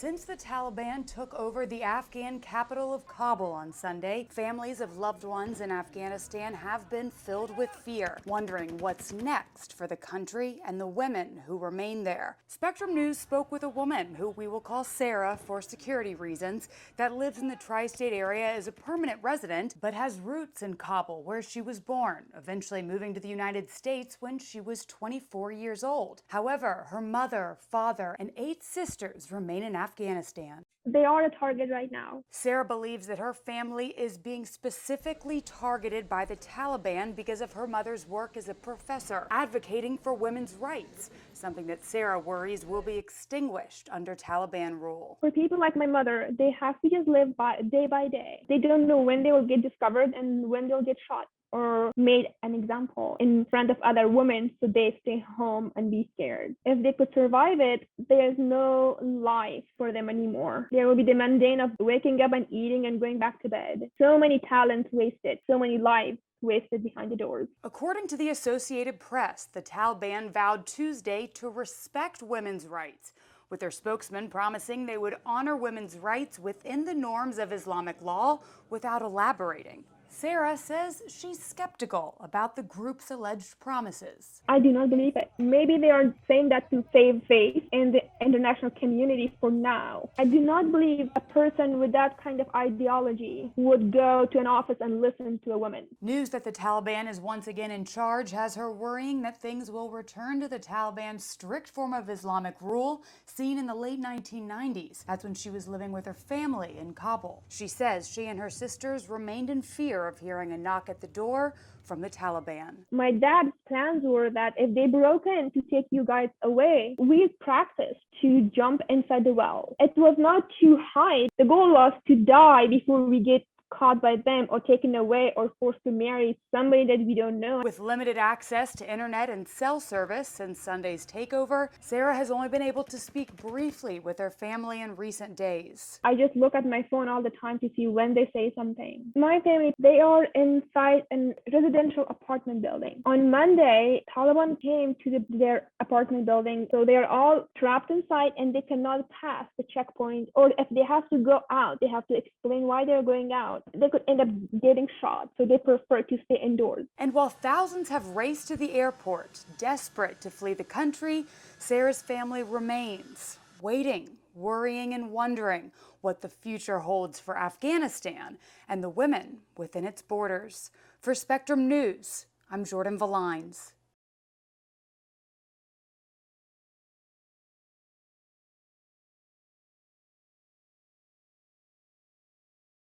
Since the Taliban took over the Afghan capital of Kabul on Sunday, families of loved ones in Afghanistan have been filled with fear, wondering what's next for the country and the women who remain there. Spectrum News spoke with a woman who we will call Sarah for security reasons, that lives in the tri-state area as a permanent resident, but has roots in Kabul, where she was born, eventually moving to the United States when she was 24 years old. However, her mother, father, and 8 sisters remain in Afghanistan. They are a target right now. Sarah believes that her family is being specifically targeted by the Taliban because of her mother's work as a professor, advocating for women's rights, something that Sarah worries will be extinguished under Taliban rule. For people like my mother, they have to just live day by day. They don't know when they will get discovered and when they'll get shot or made an example in front of other women, so they stay home and be scared. If they could survive it, there's no life for them anymore. There will be the mundane of waking up and eating and going back to bed. So many talents wasted, so many lives wasted behind the doors. According to the Associated Press, the Taliban vowed Tuesday to respect women's rights, with their spokesman promising they would honor women's rights within the norms of Islamic law without elaborating. Sarah says she's skeptical about the group's alleged promises. I do not believe it. Maybe they are saying that to save face in the international community for now. I do not believe a person with that kind of ideology would go to an office and listen to a woman. News that the Taliban is once again in charge has her worrying that things will return to the Taliban's strict form of Islamic rule seen in the late 1990s. That's when she was living with her family in Kabul. She says she and her sisters remained in fear of hearing a knock at the door from the Taliban. My dad's plans were that if they broke in to take you guys away, we practiced to jump inside the well. It was not to hide. The goal was to die before we get caught by them or taken away or forced to marry somebody that we don't know. With limited access to internet and cell service since Sunday's takeover, Sarah has only been able to speak briefly with her family in recent days. I just look at my phone all the time to see when they say something. My family, they are inside a residential apartment building. On Monday, Taliban came to their apartment building, so they are all trapped inside and they cannot pass the checkpoint, or if they have to go out, they have to explain why they're going out. They could end up getting shot, so they prefer to stay indoors. And while thousands have raced to the airport, desperate to flee the country, Sarah's family remains, waiting, worrying, and wondering what the future holds for Afghanistan and the women within its borders. For Spectrum News, I'm Jordan Valines.